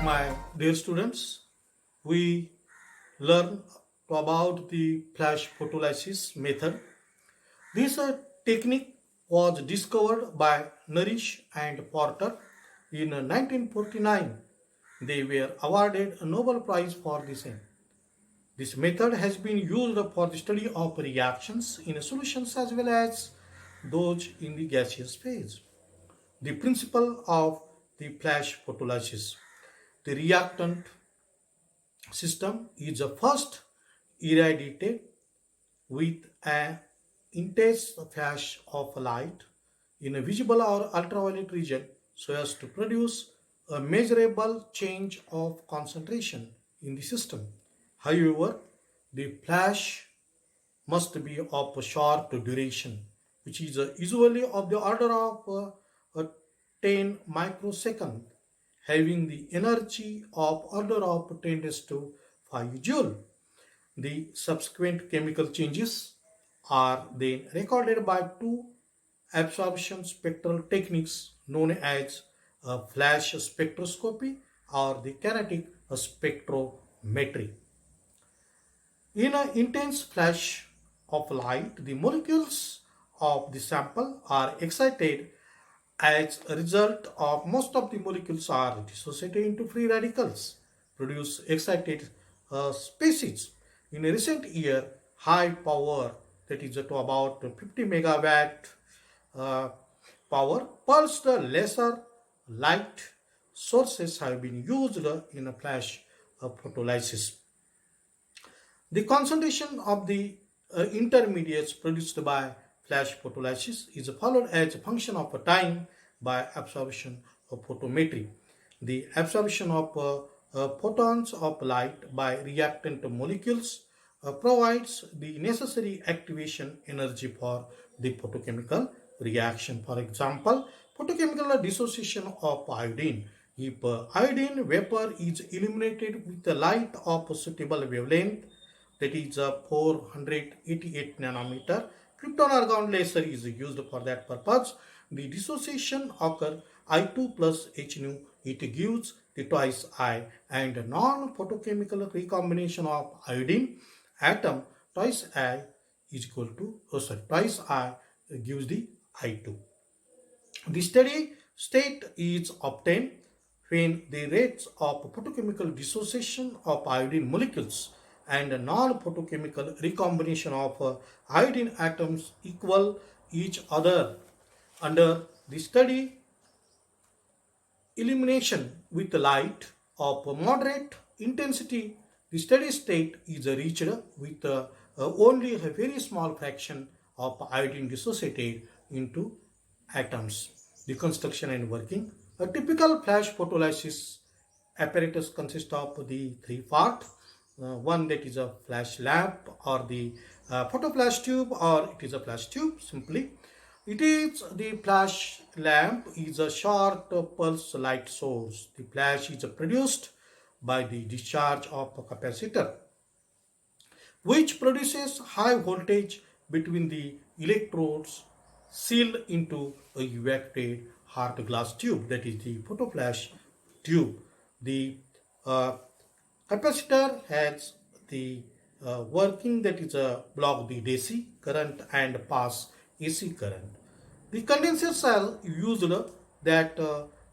My dear students, we learn about the flash photolysis method. This technique was discovered by Nourish and Porter in 1949. They were awarded a Nobel Prize for the same. This method has been used for the study of reactions in solutions as well as those in the gaseous phase. The principle of the flash photolysis. The reactant system is first irradiated with an intense flash of light in a visible or ultraviolet region so as to produce a measurable change of concentration in the system. However, the flash must be of a short duration, which is usually of the order of 10 microsecond, having the energy of order of 10 raised to 5 joule. The subsequent chemical changes are then recorded by two absorption spectral techniques known as flash spectroscopy or the kinetic spectrometry. In an intense flash of light, the molecules of the sample are excited. As a result of most of the molecules are dissociated into free radicals, produce excited species. In a recent year, high power, that is to about 50 megawatt uh, power, pulsed laser light sources have been used in a flash photolysis. The concentration of the intermediates produced by flash photolysis is followed as a function of time by absorption of photometry. The absorption of photons of light by reactant molecules provides the necessary activation energy for the photochemical reaction. For example, photochemical dissociation of iodine. If iodine vapor is illuminated with the light of a suitable wavelength, that is a 488 nanometer. Krypton argon laser is used for that purpose. The dissociation occur I2 plus H nu. It gives the twice I, and non-photochemical recombination of iodine atom twice I is equal to twice I gives the I2. The steady state is obtained when the rates of photochemical dissociation of iodine molecules and non-photochemical recombination of iodine atoms equal each other. Under the steady illumination with light of moderate intensity, the steady state is reached with only a very small fraction of iodine dissociated into atoms. The construction and working. A typical flash photolysis apparatus consists of the three parts. One, that is a flash lamp or the photo flash tube, or it is a flash tube simply. It is the flash lamp is a short pulse light source. The flash is produced by the discharge of a capacitor, which produces high voltage between the electrodes sealed into a evacuated hard glass tube, that is the photoflash tube. The uh, capacitor has the working, that is a block the DC current and pass AC current. The condenser cell used that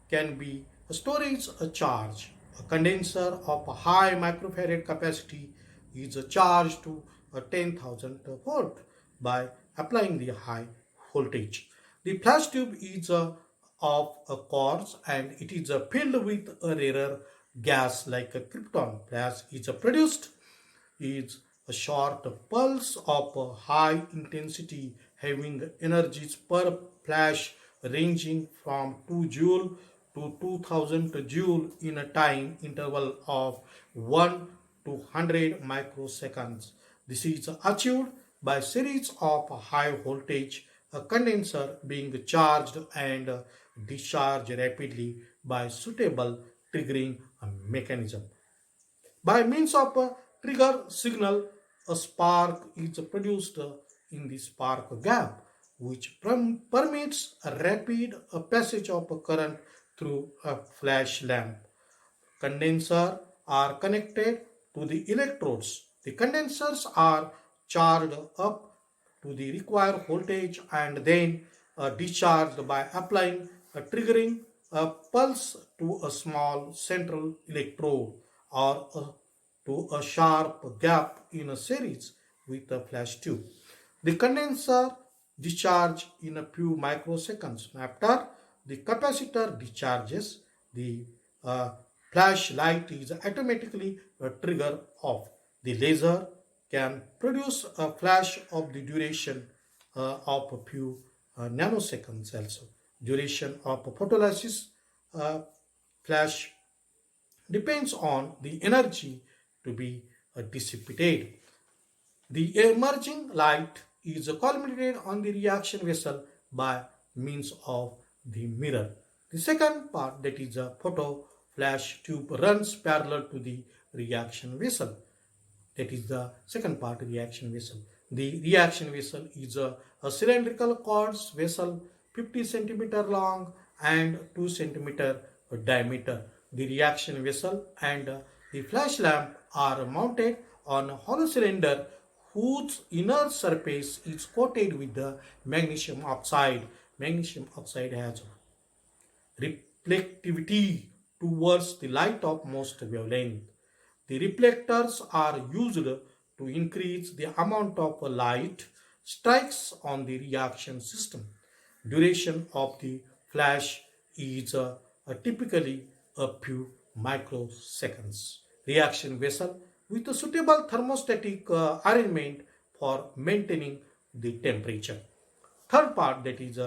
can be a storage a charge. A condenser of a high microfarad capacity is charged to a 10,000 volt by applying the high voltage. The flash tube is of a quartz and it is filled with a rarer gas like a krypton. Flash is produced is a short pulse of a high intensity having energies per flash ranging from 2 joule to 2000 joule in a time interval of 1 to 100 microseconds. This is achieved by series of high voltage condenser being charged and discharged rapidly by suitable triggering mechanism. By means of a trigger signal, a spark is produced in the spark gap, which permits a rapid passage of a current through a flash lamp. condenser are connected to the electrodes. The condensers are charged up to the required voltage and then discharged by applying a triggering a pulse to a small central electrode or to a sharp gap in a series with a flash tube. The condenser discharge in a few microseconds. After the capacitor discharges, the uh, flashlight is automatically trigger off. The laser can produce a flash of the duration of a few nanoseconds also. Duration of photolysis uh, flash depends on the energy to be dissipated. The emerging light is collimated on the reaction vessel by means of the mirror. The second part, that is a photo flash tube, runs parallel to the reaction vessel. That is the second part, reaction vessel. The reaction vessel is a cylindrical quartz vessel 50 centimeter long and 2 centimeter diameter. The reaction vessel and the flash lamp are mounted on a hollow cylinder whose inner surface is coated with the magnesium oxide. Magnesium oxide has reflectivity towards the light of most wavelength. The reflectors are used to increase the amount of light strikes on the reaction system. Duration of the flash is typically a few microseconds. Reaction vessel with a suitable thermostatic arrangement for maintaining the temperature. Third part, that is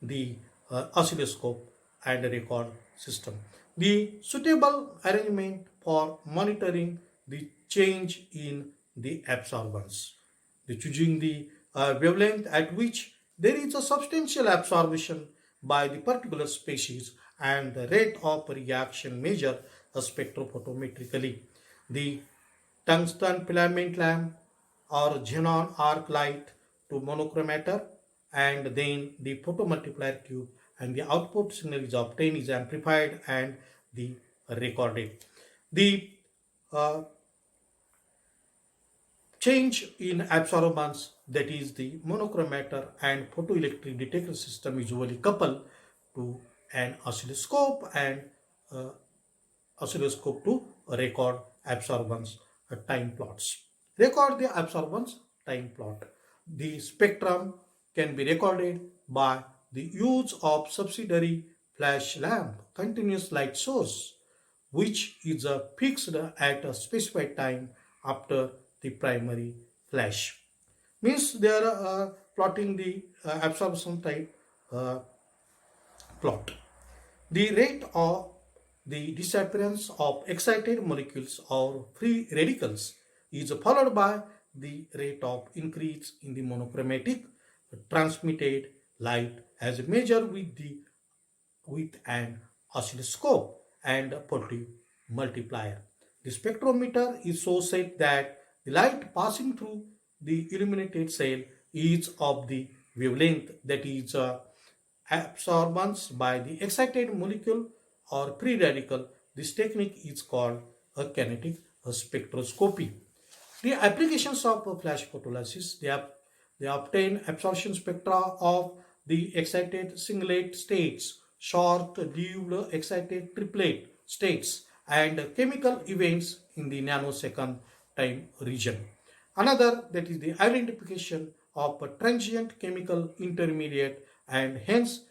the oscilloscope and record system. The suitable arrangement for monitoring the change in the absorbance. The choosing the wavelength at which there is a substantial absorption by the particular species and the rate of reaction measured spectrophotometrically. The tungsten filament lamp or xenon arc light to monochromator, and then the photomultiplier tube, and the output signal is obtained, is amplified and the recorded. The uh, change in absorbance, that is the monochromator and photoelectric detector system, usually coupled to an oscilloscope and uh, oscilloscope to record absorbance time plots. Record the absorbance time plot. The spectrum can be recorded by the use of subsidiary flash lamp continuous light source, which is fixed at a specified time after the primary flash. Means they are plotting the absorption type uh, plot. The rate of the disappearance of excited molecules or free radicals is followed by the rate of increase in the monochromatic transmitted light as measured with an oscilloscope and multiplier. The spectrometer is so set that the light passing through the illuminated cell is of the wavelength, that is absorbance by the excited molecule or free radical. This technique is called a kinetic spectroscopy. The applications of flash photolysis, they obtain absorption spectra of the excited singlet states, short-lived excited triplet states, and chemical events in the nanosecond time region. Another, that is the identification of a transient chemical intermediate, and hence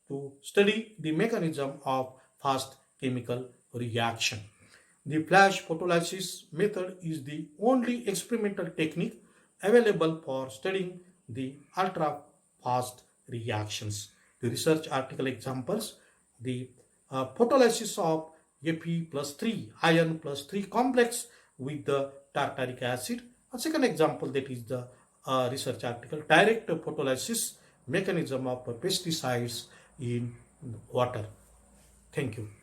to study the mechanism of fast chemical reaction. The flash photolysis method is the only experimental technique available for studying the ultra fast reactions. The research article examples the photolysis of Fe plus 3 iron plus 3 complex with the tartaric acid. A second example, that is the research article direct photolysis mechanism of pesticides in water. Thank you.